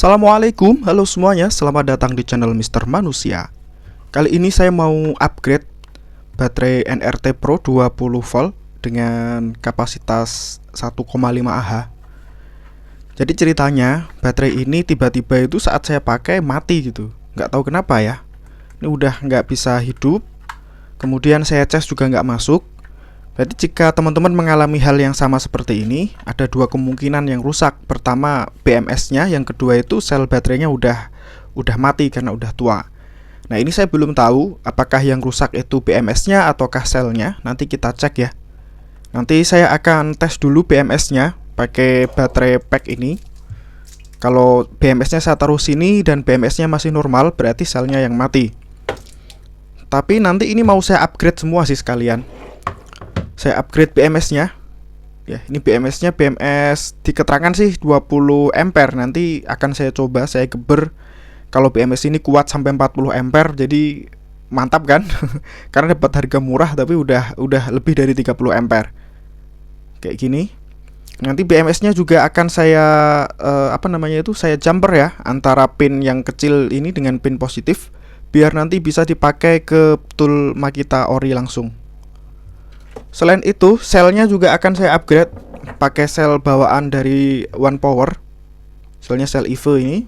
Assalamualaikum, halo semuanya, selamat datang di channel Mister Manusia. Kali ini saya mau upgrade baterai NRT Pro 20 volt dengan kapasitas 1,5 Ah. Jadi ceritanya, baterai ini tiba-tiba itu saat saya pakai mati gitu. Nggak tahu kenapa ya. Ini udah nggak bisa hidup. Kemudian saya cas juga nggak masuk. Berarti jika teman-teman mengalami hal yang sama seperti ini, ada dua kemungkinan yang rusak. Pertama BMS-nya, yang kedua itu sel baterainya udah mati karena udah tua. Nah, ini saya belum tahu apakah yang rusak itu BMS-nya ataukah selnya. Nanti kita cek ya. Nanti saya akan tes dulu BMS-nya pakai baterai pack ini. Kalau BMS-nya saya taruh sini dan BMS-nya masih normal, berarti selnya yang mati. Tapi nanti ini mau saya upgrade semua sih sekalian. Saya upgrade BMS-nya. Ya, ini BMS-nya BMS di keterangan sih 20 ampere. Nanti akan saya coba, saya geber. Kalau BMS ini kuat sampai 40 ampere, jadi mantap kan? Karena dapat harga murah tapi udah lebih dari 30 ampere. Kayak gini. Nanti BMS-nya juga akan saya saya jumper ya antara pin yang kecil ini dengan pin positif biar nanti bisa dipakai ke tool Makita Ori langsung. Selain itu, selnya juga akan saya upgrade pakai sel bawaan dari One Power. Selnya sel EVO ini.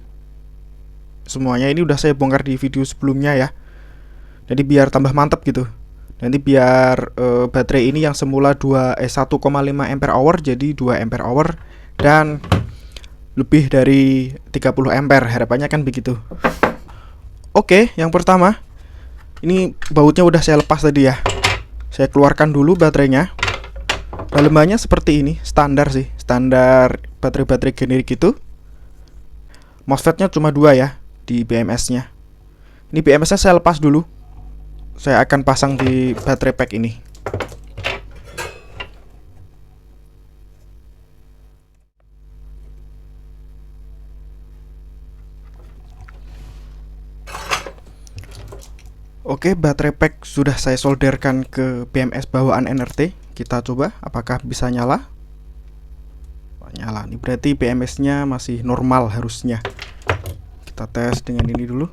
Semuanya ini udah saya bongkar di video sebelumnya ya. Jadi biar tambah mantap gitu. Nanti biar baterai ini yang semula 1,5 ampere hour jadi 2 ampere hour dan lebih dari 30 ampere. Harapannya kan begitu. Oke, yang pertama, ini bautnya udah saya lepas tadi ya. Saya keluarkan dulu baterainya. Dalemannya seperti ini, standar sih, standar baterai-baterai generik gitu. MOSFET-nya cuma 2 ya di BMS-nya. Ini BMS-nya saya lepas dulu. Saya akan pasang di baterai pack ini. Oke, baterai pack sudah saya solderkan ke BMS bawaan NRT. Kita coba apakah bisa nyala. Nyala, ini berarti BMS-nya masih normal harusnya. Kita tes dengan ini dulu.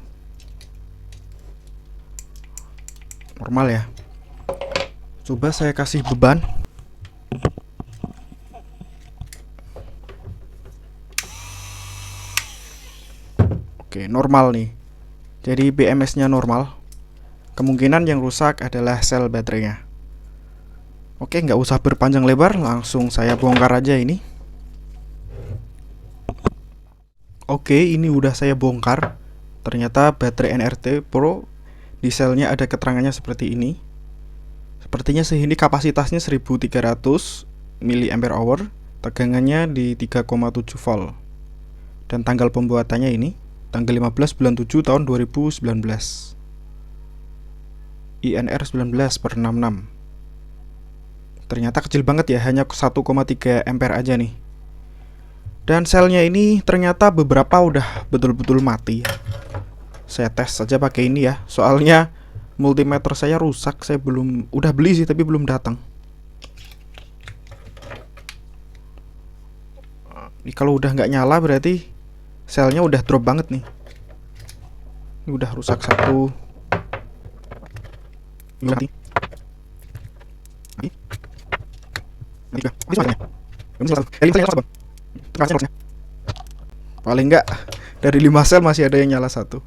Normal ya. Coba saya kasih beban. Oke, normal nih. Jadi BMS-nya normal. Kemungkinan yang rusak adalah sel baterainya. Oke, nggak usah berpanjang lebar, langsung saya bongkar aja ini. Oke, ini udah saya bongkar. Ternyata baterai NRT Pro di selnya ada keterangannya seperti ini. Sepertinya sehini kapasitasnya 1300 mAh, tegangannya di 3,7 volt. Dan tanggal pembuatannya ini tanggal 15 bulan 7 tahun 2019. INR 19/66. Ternyata kecil banget ya, hanya 1,3 ampere aja nih. Dan selnya ini ternyata beberapa udah betul-betul mati. Saya tes saja pakai ini ya. Soalnya multimeter saya rusak, saya udah beli sih tapi belum datang. Ini kalau udah nggak nyala berarti selnya udah drop banget nih. Ini udah rusak satu. Paling enggak dari 5 sel masih ada yang nyala satu.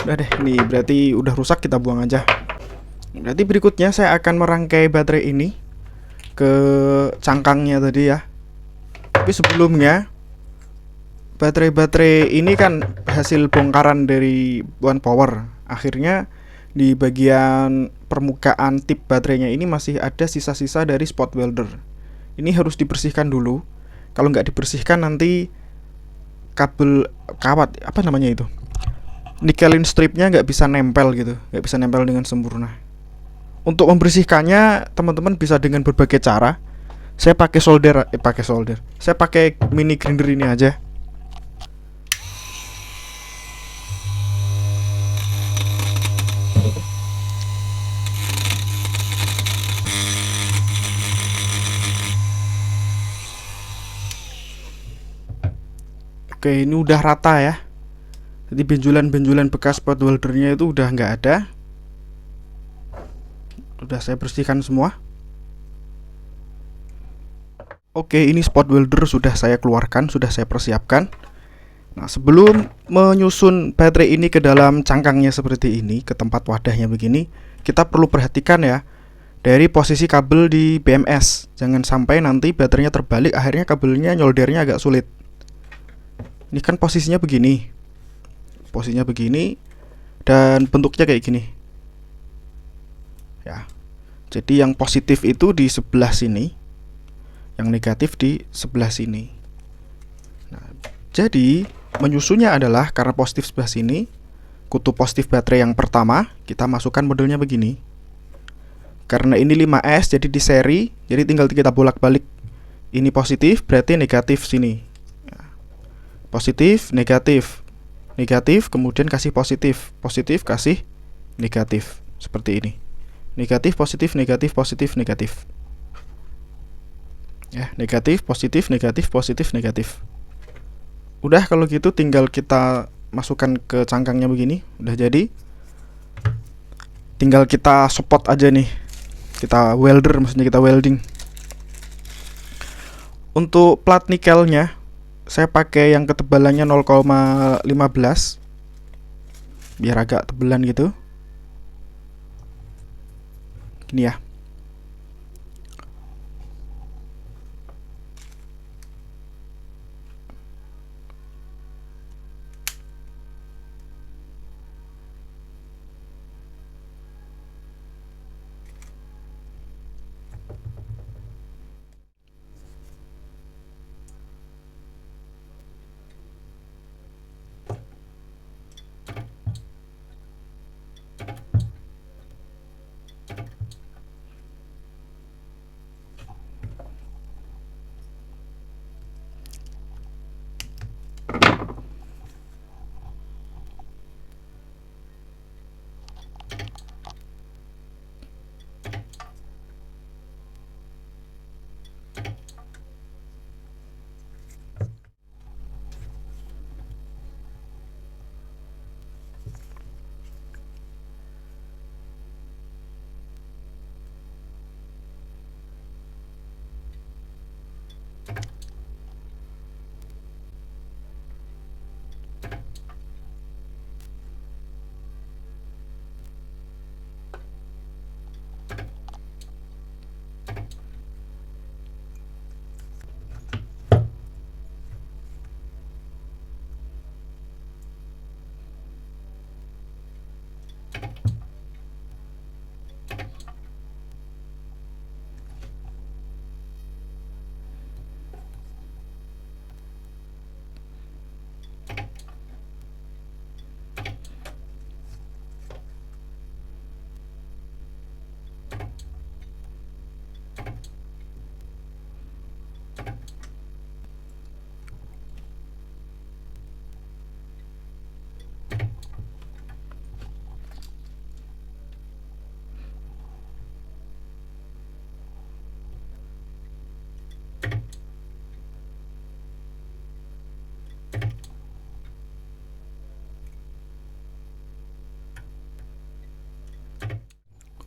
Udah deh, ini berarti udah rusak, kita buang aja. Berarti berikutnya saya akan merangkai baterai ini ke cangkangnya tadi ya. Tapi sebelumnya, baterai-baterai ini kan hasil bongkaran dari One Power. Akhirnya di bagian permukaan tip baterainya ini masih ada sisa-sisa dari spot welder. Ini harus dibersihkan dulu. Kalau nggak dibersihkan nanti kabel kawat itu, nikelin stripnya nggak bisa nempel gitu, nggak bisa nempel dengan sempurna. Untuk membersihkannya teman-teman bisa dengan berbagai cara. Saya pakai solder. Saya pakai mini grinder ini aja. Oke, ini udah rata ya. Jadi benjolan-benjolan bekas spot weldernya itu udah nggak ada. Udah saya bersihkan semua. Oke, ini spot welder sudah saya keluarkan, sudah saya persiapkan. Nah, sebelum menyusun baterai ini ke dalam cangkangnya seperti ini, ke tempat wadahnya begini, kita perlu perhatikan ya dari posisi kabel di BMS. Jangan sampai nanti baterainya terbalik, akhirnya kabelnya nyoldernya agak sulit. Ini kan posisinya begini. Posisinya begini dan bentuknya kayak gini. Ya. Jadi yang positif itu di sebelah sini, yang negatif di sebelah sini. Nah, jadi menyusunnya adalah karena positif sebelah sini, kutub positif baterai yang pertama kita masukkan modelnya begini. Karena ini 5S jadi di seri, jadi tinggal kita bolak-balik. Ini positif berarti negatif sini. Positif, negatif, negatif, kemudian kasih positif, positif kasih negatif, seperti ini. Negatif, positif, negatif, positif, negatif. Ya, negatif, positif, negatif, positif, negatif. Udah kalau gitu tinggal kita masukkan ke cangkangnya begini, udah jadi. Tinggal kita support aja nih. Kita welder, maksudnya kita welding. Untuk plat nikelnya saya pakai yang ketebalannya 0,15 biar agak tebelan gitu. Gini ya.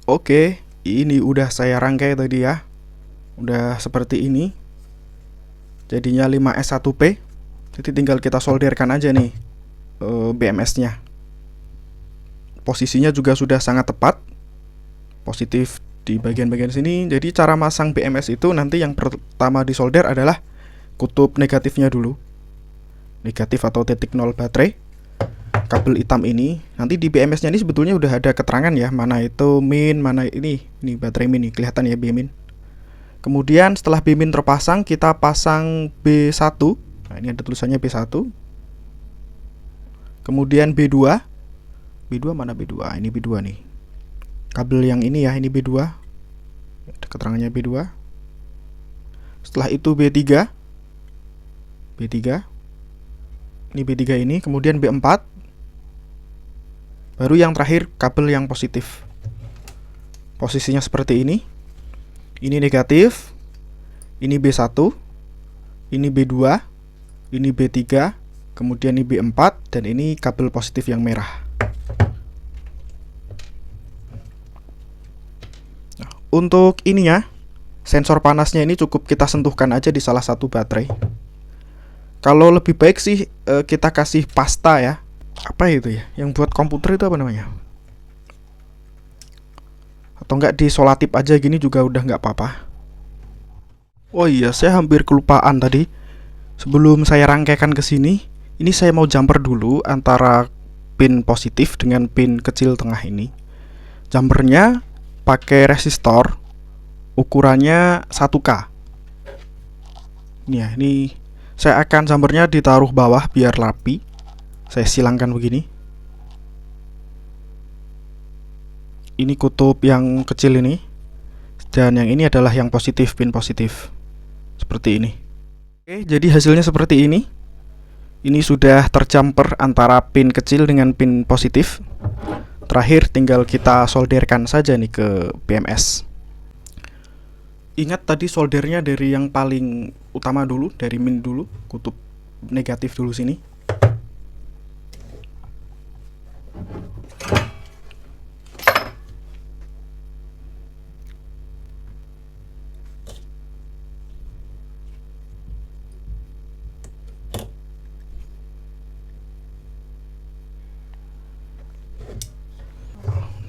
Oke, ini udah saya rangkai tadi ya. Udah seperti ini. Jadinya 5S1P. Jadi tinggal kita solderkan aja nih BMS-nya. Posisinya juga sudah sangat tepat. Positif di bagian-bagian sini. Jadi cara masang BMS itu nanti yang pertama disolder adalah kutub negatifnya dulu. Negatif atau titik nol baterai. Kabel hitam ini nanti di BMS-nya ini sebetulnya udah ada keterangan ya, mana itu min, mana ini baterai min nih, kelihatan ya B min. Kemudian setelah B min terpasang, kita pasang B1. Nah, ini ada tulisannya B1. Kemudian B2. B2 mana B2? Ini B2 nih. Kabel yang ini ya, ini B2. Ada keterangannya B2. Setelah itu B3. B3. Ini B3 ini, kemudian B4. Baru yang terakhir kabel yang positif. Posisinya seperti ini. Ini negatif. Ini B1. Ini B2. Ini B3. kemudian ini B4, dan ini kabel positif yang merah. Nah, untuk ininya, sensor panasnya ini cukup kita sentuhkan aja di salah satu baterai. Kalau lebih baik sih kita kasih pasta ya. Apa itu ya? Yang buat komputer itu apa namanya? Atau enggak disolatip aja gini juga udah nggak apa-apa. Oh iya, saya hampir kelupaan tadi. Sebelum saya rangkaikan ke sini, ini saya mau jumper dulu antara pin positif dengan pin kecil tengah ini. Jumpernya pakai resistor, ukurannya 1K. Nih ya, ini saya akan jumpernya ditaruh bawah biar rapi. Saya silangkan begini. Ini kutub yang kecil ini, dan yang ini adalah yang positif, pin positif. Seperti ini. Oke, jadi hasilnya seperti ini. Ini sudah terjumper antara pin kecil dengan pin positif. Terakhir tinggal kita solderkan saja nih ke BMS. Ingat tadi soldernya dari yang paling utama dulu, dari min dulu, kutub negatif dulu sini.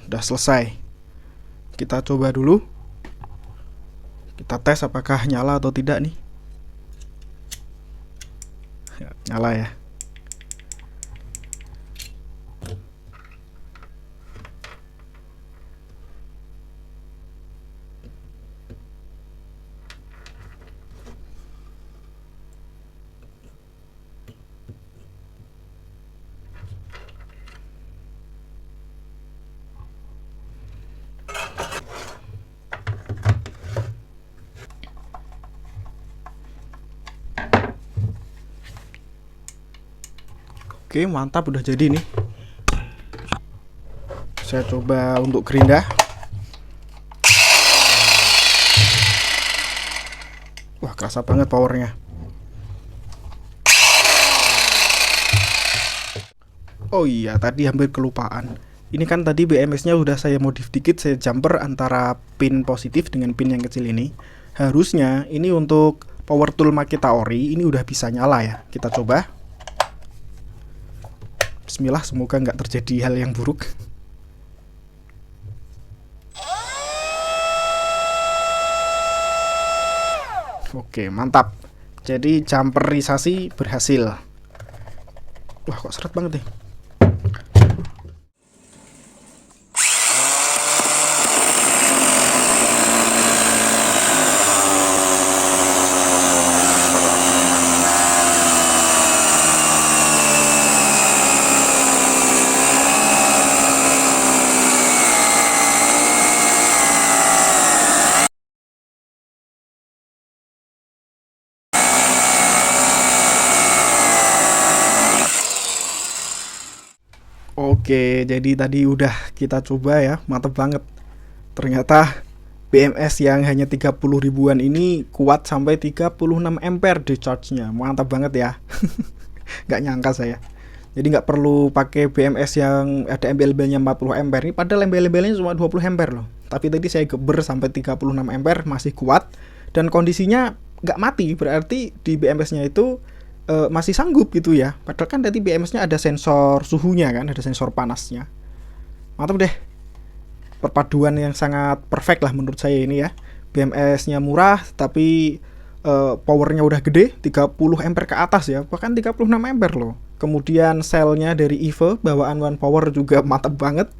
Udah selesai. Kita coba dulu. Kita tes apakah nyala atau tidak nih. Nyala ya. Oke, mantap, udah jadi nih. Saya coba untuk gerinda. Wah, kerasa banget powernya. Oh iya, tadi hampir kelupaan. Ini kan tadi BMS-nya udah saya modif dikit, saya jumper antara pin positif dengan pin yang kecil ini. Harusnya ini untuk power tool Makita Ori ini udah bisa nyala ya. Kita coba. Bismillah, semoga nggak terjadi hal yang buruk. Oke, mantap. Jadi jumperisasi berhasil. Wah, kok seret banget nih. Oke, jadi tadi udah kita coba ya, mantep banget. Ternyata BMS yang hanya 30 ribuan ini kuat sampai 36 ampere discharge-nya. Mantap banget ya. Nggak nyangka saya. Jadi nggak perlu pakai BMS yang ada embel-embelnya 40 ampere. Ini padahal embel-embelnya cuma 20 ampere loh. Tapi tadi saya geber sampai 36 ampere masih kuat dan kondisinya nggak mati. Berarti di BMS-nya itu masih sanggup gitu ya. Padahal kan tadi BMS-nya ada sensor suhunya kan, ada sensor panasnya. Mantap deh. Perpaduan yang sangat perfect lah menurut saya ini ya. BMS-nya murah tapi powernya udah gede, 30 ampere ke atas ya, bahkan 36 ampere loh. Kemudian selnya dari EVE bawaan One Power juga mantap banget.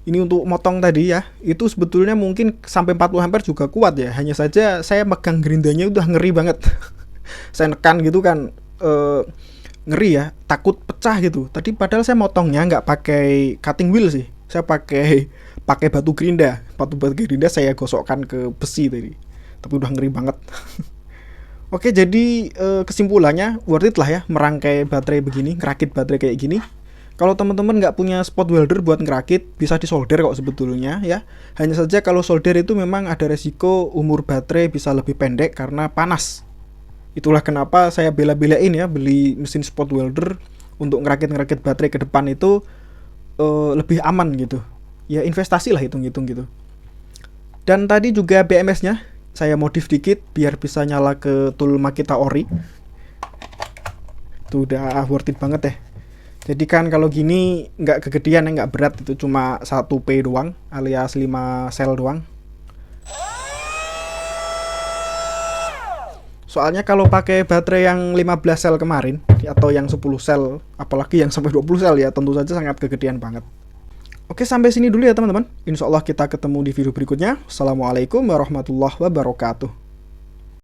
Ini untuk motong tadi ya, itu sebetulnya mungkin sampai 40 ampere juga kuat ya. Hanya saja saya megang gerindanya udah ngeri banget. Saya nekan gitu kan, ngeri ya, takut pecah gitu. Tadi padahal saya motongnya nggak pakai cutting wheel sih, saya pakai batu gerinda. Batu gerinda saya gosokkan ke besi tadi, tapi udah ngeri banget. Oke, jadi kesimpulannya worth it lah ya merangkai baterai begini, ngerakit baterai kayak gini. Kalau teman-teman nggak punya spot welder buat ngerakit, bisa disolder kok sebetulnya ya. Hanya saja kalau solder itu memang ada resiko umur baterai bisa lebih pendek karena panas. Itulah kenapa saya bela-belain ya beli mesin spot welder untuk ngerakit-ngerakit baterai ke depan itu lebih aman gitu. Ya investasi lah hitung-hitung gitu. Dan tadi juga BMS-nya saya modif dikit biar bisa nyala ke tool Makita Ori. Itu udah worth it banget ya. Jadi kan kalau gini nggak kegedean ya, nggak berat, itu cuma 1P doang alias 5 sel doang. Soalnya kalau pakai baterai yang 15 sel kemarin atau yang 10 sel, apalagi yang sampai 20 sel ya, tentu saja sangat kegedean banget. Oke, sampai sini dulu ya teman-teman. Insya Allah kita ketemu di video berikutnya. Assalamualaikum warahmatullahi wabarakatuh.